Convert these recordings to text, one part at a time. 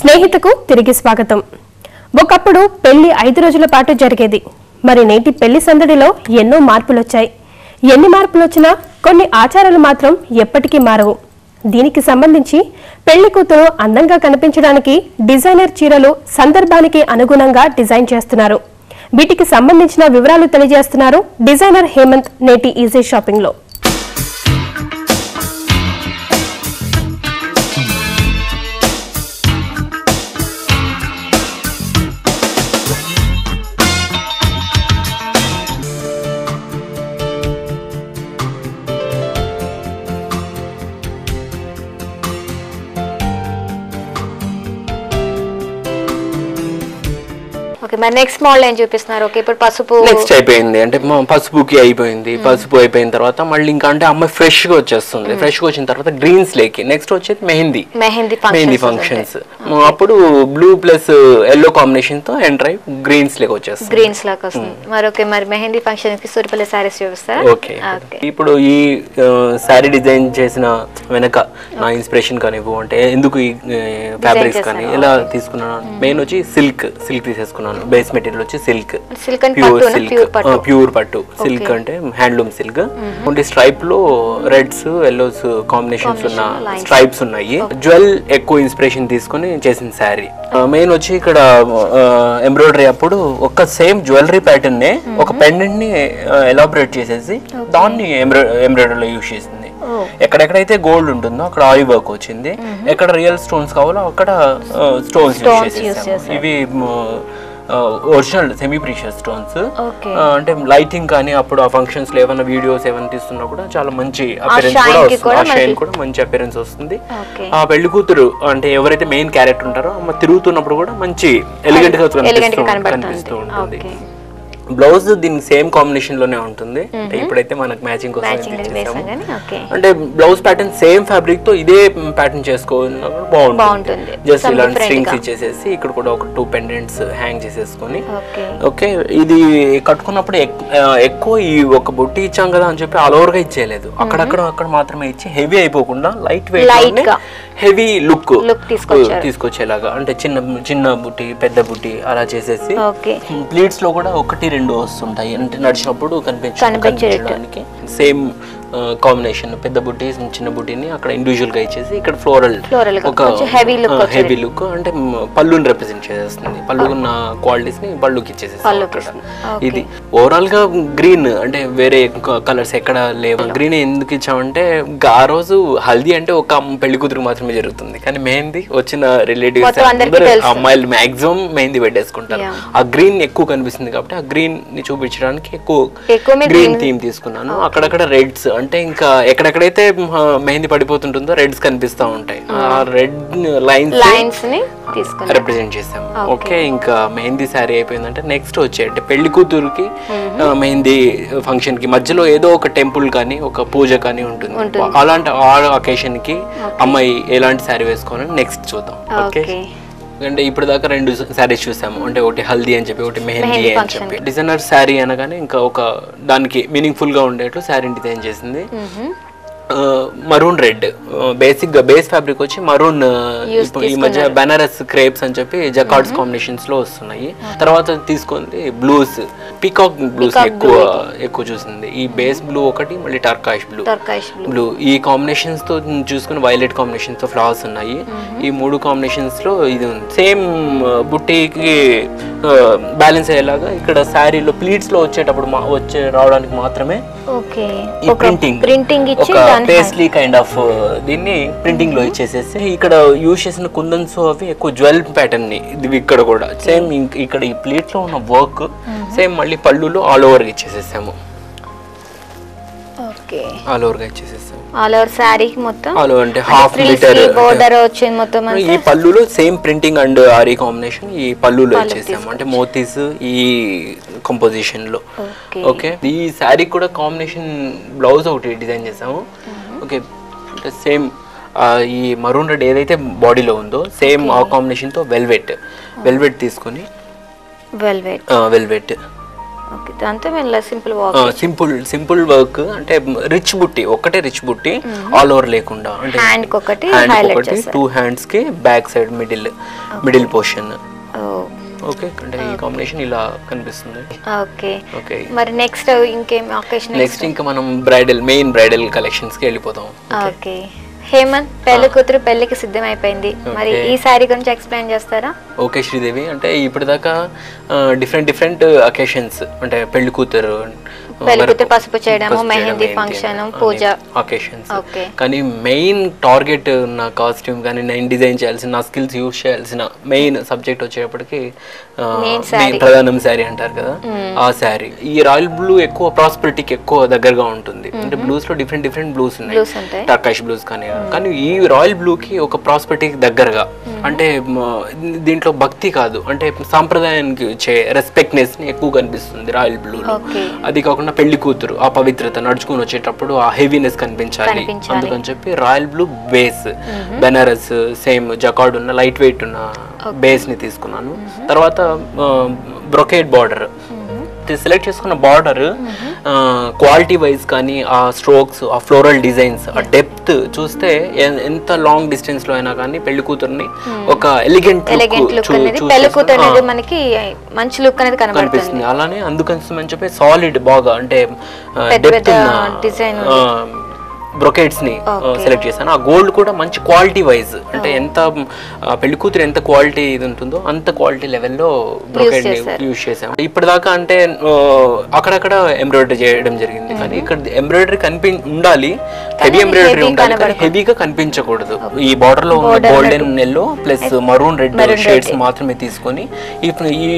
స్నేహితుకు తిరిగి స్వాగతం. ఒకప్పుడు పెళ్లి 5 రోజుల పాటు జరిగేది. మరి నేటి పెళ్లి సందడిలో ఎన్నో మార్పులు వచ్చాయి. ఎన్ని మార్పులు వచ్చినా కొన్ని ఆచారాలు మాత్రం ఎప్పటికీ మారవు. దీనికి సంబంధించి పెళ్లి కూతురు అందంగా కనిపించడానికి డిజైనర్ చీరలు సందర్భానికి అనుగుణంగా డిజైన్ చేస్తున్నారు. వీటికి సంబంధించిన వివరాలు తెలియజేస్తున్నారు డిజైనర్ హేమంత్ నేటి ఈజీ షాపింగ్ లో. ఓకే, మరి నెక్స్ట్ మోడల్ ఏం చూపిస్తున్నారు? ఓకే, ఇప్పుడు పసుపు నెక్స్ట్ అయిపోయింది అంటే పసుపుకి అయిపోయింది. పసుపు అయిపోయిన తర్వాత మళ్ళీ ఇంకా అంటే అమ్మాయి ఫ్రెష్ గా వచ్చేస్తుంది. ఫ్రెష్ గా వచ్చిన తర్వాత గ్రీన్స్ లేకి నెక్స్ట్ వచ్చేది మెహందీ ఫంక్షన్స్. అప్పుడు బ్లూ ప్లస్ ఎల్లో కాంబినేషన్ తో ఎంటర్ అయ్యి గ్రీన్స్ లేకి వచ్చేస్తుంది. గ్రీన్స్ లాగా వస్తుంది. మరి ఓకే, మరి మెహందీ ఫంక్షన్ కి సూర్యపల్లి సారీస్ చూపిస్తారా? ఓకే, ఇప్పుడు ఈ సారీ డిజైన్ చేసిన వెనక నా ఇన్స్పిరేషన్ కానివ్వు అంటే ఎందుకు ఈ ఫ్యాబ్రిక్స్ కానీ ఎలా తీసుకున్నాను, మెయిన్ వచ్చి సిల్క్ తీసేసుకున్నాను. బేస్ మెటీరియల్ వచ్చి సిల్క్ ప్యూర్ పట్టు సిల్క్ అంటే హ్యాండ్లూమ్ సిల్క్. ఓన్లీ స్ట్రైప్ లో రెడ్స్ ఎల్లోస్ కాంబినేషన్స్ ఉన్న స్ట్రైప్స్ ఉన్నాయి. జ్యువెల్ ఎక్కువ ఇన్స్పిరేషన్ తీసుకుని చేసిన శారీ. మెయిన్ వచ్చి ఇక్కడ ఎంబ్రాయిడరీ అప్పుడు ఒక సేమ్ జ్యువెలరీ ప్యాటర్న్ నే ఒక పెండెంట్ ని ఎలాబరేట్ చేసేసి దాన్ని ఎంబ్రాయిడరీలో యూజ్ చేసింది. ఎక్కడెక్కడైతే గోల్డ్ ఉంటుందో అక్కడ ఆయిల్ వర్క్ వచ్చింది. ఎక్కడ రియల్ స్టోన్స్ కావాలో అక్కడ స్టోన్స్ యూజ్ చేసేసాము. ఇవి ఒరిజినల్ సెమీ ప్రీషియస్ స్టోన్స్. అంటే లైటింగ్ కానీ అప్పుడు ఆ ఫంక్షన్స్ లో ఏమైనా వీడియోస్ ఏమైనా తీస్తున్నా కూడా చాలా మంచి అపిరెన్స్ కూడా వస్తుంది. ఆ షైన్ కూడా మంచి అపిరెన్స్ వస్తుంది. ఆ పెళ్లి కూతురు అంటే ఎవరైతే మెయిన్ క్యారెక్టర్ ఉంటారో ఆమె తిరుగుతున్నప్పుడు కూడా మంచి ఎలిగెంట్ గా కనిపిస్తూ ఉంటుంది. బ్లౌజ్ దీనికి సేమ్ కాంబినేషన్ లోనే ఉంటుంది. ఇప్పుడైతే మనకు మ్యాచింగ్ అంటే బ్లౌజ్ ప్యాటర్న్ సేమ్ ఫ్యాబ్రిక్ తో ఇదే ప్యాటర్న్ చేసుకోవాలి బాగుంటుంది. జస్ట్ ఇలాంటి స్ట్రింగ్స్ ఇచ్చేసేసి ఇక్కడ కూడా ఒక 2 పెండెంట్స్ హ్యాంగ్ చేసేసుకొని ఓకే. ఇది కట్టుకున్నప్పుడు ఎక్కువ ఈ ఒక బొట్టి ఇచ్చాం కదా అని చెప్పి ఆల్ ఓవర్ గా ఇచ్చేయలేదు. అక్కడ మాత్రమే ఇచ్చి హెవీ అయిపోకుండా లైట్ వెయిట్ హెవీ లుక్ తీసుకొచ్చేలాగా అంటే చిన్న బుట్టి పెద్ద బుట్టి అలా చేసేసి ప్లీట్స్ లో కూడా 1-2 వస్తుంటాయి అంటే నడిచినప్పుడు కనిపించడానికి. సేమ్ కాంబినేషన్ పెద్ద బుట్టి చిన్న బుట్టిని అక్కడ ఇండివిజువల్ గా ఇచ్చేసి ఇక్కడ ఫ్లోరల్ ఒక హెవీ లుక్ అంటే పళ్ళుని రిప్రజెంట్ చేసేస్తుంది. పళ్ళుకున్న క్వాలిటీస్ ని పళ్ళుకి ఇచ్చేసేస్తుంది. ఇది ఓవరాల్ గా గ్రీన్ అంటే వేరే కలర్స్ ఎక్కడ లేవు. గ్రీన్ ఎందుకు ఇచ్చామంటే ఆ రోజు హల్దీ అంటే ఒక పెళ్లి కూతురు మాత్రమే జరుగుతుంది. కానీ మెహందీ వచ్చిన రిలేటివ్స్ అమ్మాయిలు మాక్సిమం మెహందీ పెట్టేసుకుంటారు. ఆ గ్రీన్ ఎక్కువ కనిపిస్తుంది కాబట్టి ఆ గ్రీన్ ని చూపించడానికి ఎక్కువ గ్రీన్ థీమ్ తీసుకున్నాను. అక్కడక్కడ రెడ్స్ అంటే ఇంకా ఎక్కడెక్కడైతే మెహందీ పడిపోతుంటుందో రెడ్స్ కనిపిస్తా ఉంటాయి. ఆ రెడ్ లైన్స్ ని రిప్రజెంట్ చేసాము. ఓకే, ఇంకా మెహందీ శారీ అయిపోయిందంటే నెక్స్ట్ వచ్చే అంటే పెళ్లి కూతురుకి మెహందీ ఫంక్షన్ కి మధ్యలో ఏదో ఒక టెంపుల్ కానీ ఒక పూజ కానీ ఉంటుంది. అలాంటి ఆ అకేషన్ కి అమ్మాయి ఎలాంటి శారీ వేసుకోవాలని నెక్స్ట్ చూద్దాం. ఓకే, అంటే ఇప్పుడు దాకా 2 శారీస్ చూసాము. అంటే ఒకటి హల్దీ అని చెప్పి ఒకటి మెహందీ అని చెప్పి. డిజైనర్ శారీ అనగానే ఇంకా ఒక దానికి మీనింగ్ఫుల్ గా ఉండేట్లు శారీ డిజైన్ చేసింది. మరూన్ రెడ్ బేసిక్ గా బేస్ ఫ్యాబ్రిక్ వచ్చి మరూన్. ఈ మధ్య బెనారస్ క్రేప్స్ అని చెప్పి జకార్డ్స్ కాంబినేషన్స్ లో వస్తున్నాయి. తర్వాత తీసుకుంది బ్లూస్, పీకాక్ బ్లూస్ ఎక్కువ చూసింది. ఈ బేస్ బ్లూ ఒకటి, మళ్ళీ టర్కాష్ బ్లూ ఈ కాంబినేషన్స్ తో చూసుకుని వైలెట్ కాంబినేషన్స్ తో ఫ్లవర్స్ ఉన్నాయి. ఈ 3 కాంబినేషన్స్ లో ఇది ఉంది. సేమ్ బుట్టీకి బ్యాలెన్స్ అయ్యేలాగా ఇక్కడ శారీలో ప్లీట్స్ లో వచ్చేటప్పుడు రావడానికి మాత్రమే ఈ ప్రింటింగ్ పేస్లీ కైండ్ ఆఫ్ దీన్ని ప్రింటింగ్ లో ఇచ్చేసేసి ఇక్కడ యూజ్ చేసిన కుందన్స్ అవి ఎక్కువ జ్యువెల్ ప్యాటర్న్ ని ఇక్కడ కూడా సేమ్ ఇక్కడ ఈ ప్లేట్ లో ఉన్న వర్క్ సేమ్ మళ్ళీ పళ్ళులో ఆల్ ఓవర్ ఇచ్చేసేసాము. ఆల్ ఓవర్ గా ఇచ్చేసేసాము. ఆల్ ఓవర్ సారీకి మొత్తం ఆల్ ఓవర్ అంటే హాఫ్ మీటర్ బోర్డర్ వచ్చింది మొత్తం. ఈ పళ్ళులో same printing and ary combination ఈ పళ్ళులో ఇచ్చేసాము. అంటే మోతీస్ ఈ కంపోజిషన్ లో. ఓకే, ఈ శారీ కూడా కాంబినేషన్ బ్లౌజ్ ఒకటి డిజైన్ చేసాము. ఓకే, అంటే సేమ్ ఈ మరూన్ రెడ్ ఏదైతే బాడీలో ఉందో సేమ్ ఆ కాంబినేషన్ తో వెల్వెట్ తీసుకొని వెల్వెట్ ఓకే దాంతో మేము సింపుల్ వాక్ సింపుల్ వర్క్ అంటే రిచ్ బుట్టి ఒకటే రిచ్ బుట్టి ఆల్ ఓవర్ లేకుండా అంటే హ్యాండ్ కి ఒకటి 2 హ్యాండ్స్ కి back side middle portion okay అంటే ఈ కాంబినేషన్ ఇలా కనిపిస్తుంది ఓకే ఓకే మరి నెక్స్ట్ ఇంకేం అకేషన్ నెక్స్ట్ ఇంకా మనం మెయిన్ బ్రైడల్ కలెక్షన్స్ కి వెళ్ళిపోతాం ఓకే హేమంత్ పెళ్లి కూతురు పెళ్లికి సిద్ధమైపోయింది మరి ఈ సారీ గురించి ఎక్స్ప్లెయిన్ చేస్తారా ఓకే శ్రీదేవి అంటే ఇప్పటిదాకా డిఫరెంట్ అకేషన్స్ అంటే పెళ్లి కూతురు పసుపు చేయడము మెహందీ ఫంక్షన్ పూజ అకేషన్స్ కానీ మెయిన్ టార్గెట్ ఉన్న కాస్ట్యూమ్ కానీ నేను డిజైన్ చేయాల్సిన నా స్కిల్స్ యూజ్ చేయాల్సిన మెయిన్ సబ్జెక్ట్ వచ్చేటప్పటికి ప్రధానం శారీ అంటారు కదా ఆ శారీ ఈ రాయల్ బ్లూ ఎక్కువ ప్రాస్పెరిటీకి ఎక్కువ దగ్గరగా ఉంటుంది అంటే బ్లూస్ లో డిఫరెంట్ బ్లూస్ ఉన్నాయి టర్కాష్ బ్లూస్ కానీ ఈ రాయల్ బ్లూ కి ఒక ప్రాస్పెరిటీకి దగ్గరగా అంటే దీంట్లో భక్తి కాదు అంటే సాంప్రదాయానికి వచ్చే రెస్పెక్ట్నెస్ ని ఎక్కువ కనిపిస్తుంది రాయల్ బ్లూ లో అది కాకుండా పెళ్లి కూతురు ఆ పవిత్రత నడుచుకుని వచ్చేటప్పుడు ఆ హెవీనెస్ కనిపించాలి అందుకని చెప్పి royal blue base Benaras same jacquard ఉన్న లైట్ వెయిట్ ఉన్న బేస్ ని తీసుకున్నాను తర్వాత బ్రొకేడ్ బార్డర్ సెలెక్ట్ చేసుకున్న బార్డర్ క్వాలిటీ వైజ్ కానీ ఆ స్ట్రోక్స్ ఆ ఫ్లోరల్ డిజైన్స్ ఆ డెప్త్ చూస్తే ఎంత లాంగ్ డిస్టెన్స్ లో అయినా కానీ పెళ్లి కూతుర్ని ఒక ఎలిగెంట్ మనకి మంచి లుక్ అనేది కనిపిస్తుంది అలానే అందుకని చెప్పి సాలిడ్ బాగా అంటే డెప్త్ డిజైన్ బ్రొకేట్స్ ని సెలెక్ట్ చేశాను ఆ గోల్డ్ కూడా మంచి క్వాలిటీ వైజ్ అంటే ఎంత పెళ్లి కూతురు ఎంత క్వాలిటీ ఇది ఉంటుందో అంత క్వాలిటీ లెవెల్లో బ్రొకేట్ ని యూజ్ చేసాం ఇప్పటిదాకా అంటే అక్కడక్కడ ఎంబ్రాయిడరీ చేయడం జరిగింది కానీ ఇక్కడ ఎంబ్రాయిడరీ ఉండాలి హెవీ ఎంబ్రాయిడరీ ఉండాలి కానీ హెవీగా కనిపించకూడదు ఈ బార్డర్ లో ఉన్న golden yellow plus maroon red shades మాత్రమే తీసుకొని ఈ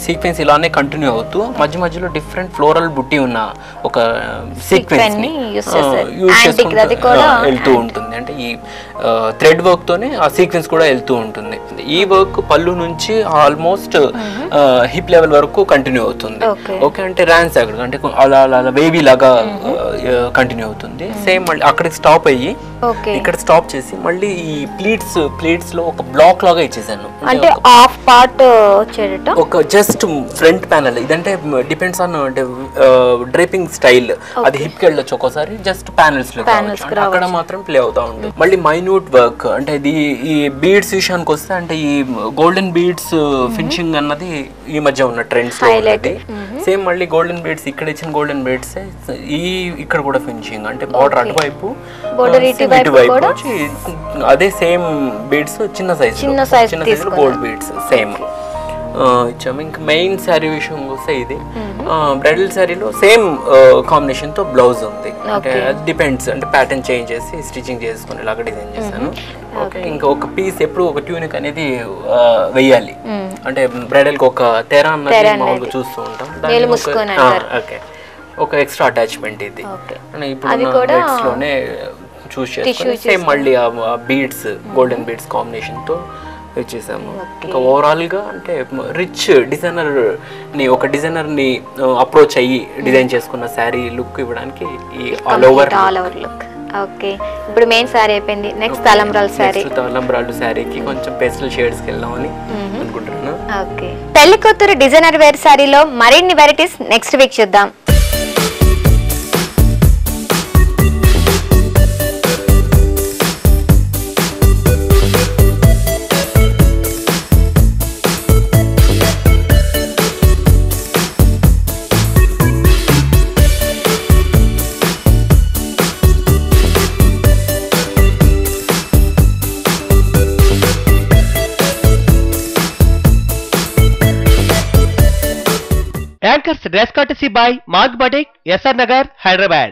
సీక్వెన్స్ ఇలానే కంటిన్యూ అవుతూ మధ్యలో డిఫరెంట్ ఫ్లోరల్ బుట్టి ఉన్న ఒక సీక్వెన్స్ ని యూజ్ వెళ్తూ ఉంటుంది అంటే ఈ థ్రెడ్ వర్క్ తోనే ఆ సీక్వెన్స్ కూడా వెళ్తూ ఉంటుంది ఈ వర్క్ పళ్ళు నుంచి ఆల్మోస్ట్ హిప్ లెవెల్ వరకు కంటిన్యూ అవుతుంది ఓకే అంటే ర్యాన్స్ అక్కడ అంటే అలా వేవీ లాగా కంటిన్యూ అవుతుంది సేమ్ మళ్ళీ అక్కడికి స్టాప్ అయ్యి ఇక్కడ స్టాప్ చేసి మళ్ళీ ఈ ప్లీట్స్ లో ఒక బ్లాక్ లాగా ఇచ్చేసాను అంటే హాఫ్ పార్ట్ వచ్చేటట్టు ఒక జస్ట్ ఫ్రంట్ ప్యానల్ ఇదంటే డిపెండ్స్ ఆన్ అంటే డ్రేపింగ్ స్టైల్ అది హిప్ కి వెళ్ళొచ్చు ఒక్కోసారి జస్ట్ ప్యానల్స్ లో అక్కడ మాత్రం ప్లే అవుతా ఉంటుంది మళ్ళీ మైన్యూట్ వర్క్ అంటే ఇది ఈ బీడ్స్ విషయానికి వస్తే అంటే ఈ గోల్డెన్ బీడ్స్ ఫినిషింగ్ అన్నది ఈ మధ్య ఉన్న ట్రెండ్స్ లో ఉన్నది సేమ్ మళ్ళీ గోల్డెన్ బీడ్స్ ఇక్కడ ఇచ్చిన గోల్డెన్ బీడ్స్ ఇక్కడ కూడా ఫినిషింగ్ అంటే బార్డర్ అటువైపు ఇటువైపు వచ్చి అదే సేమ్ బీడ్స్ చిన్న సైజ్ గోల్డ్ బీడ్స్ సేమ్ ఇచ్చాము ఇంకా మెయిన్ శారీ విషయం వస్తే ఇది బ్రైడల్ శారీలో సేమ్ కాంబినేషన్ తో బ్లౌజ్ ఉంది అంటే డిపెండ్స్ అంటే ప్యాటర్న్ చేంజ్ చేసి స్టిచింగ్ చేసుకుని ఇలాగా డిజైన్ చేశాను ఓకే ఇంకా ఒక పీస్ ఎప్పుడు ఒక ట్యూనిక్ అనేది వెయ్యాలి అంటే బ్రైడల్ కి ఒక తెర అన్నది మామూలుగా చూస్తూ ఉంటాం ఓకే ఒక ఎక్స్ట్రా అటాచ్మెంట్ ఇది ఇప్పుడు లోనే చూస్ చేసుకుని సేమ్ మళ్ళీ ఆ బీడ్స్ గోల్డెన్ బీడ్స్ కాంబినేషన్ తో ఇచ్చేసాము ఇంకా ఓవరాల్ గా అంటే రిచ్ డిజైనర్ ని అప్రోచ్ అయ్యి డిజైన్ చేసుకున్న శారీ లుక్ ఇవ్వడానికి ఈ ఆల్ ఓవర్ లుక్ ఓకే ఇప్పుడు మెయిన్ శారీ అయిపోయింది నెక్స్ట్ తలంబ్రాలు శారీకి కొంచెం పేస్టల్ షేడ్స్ కి వెళ్దామని అనుకుంటున్నాను ఓకే పెళ్లి కూతురు డిజైనర్ వేర్ శారీలో మరిన్ని వెరైటీస్ నెక్స్ట్ వీక్ చూద్దాం Anchors dress courtesy by Mark Batik, SR Nagar, Hyderabad.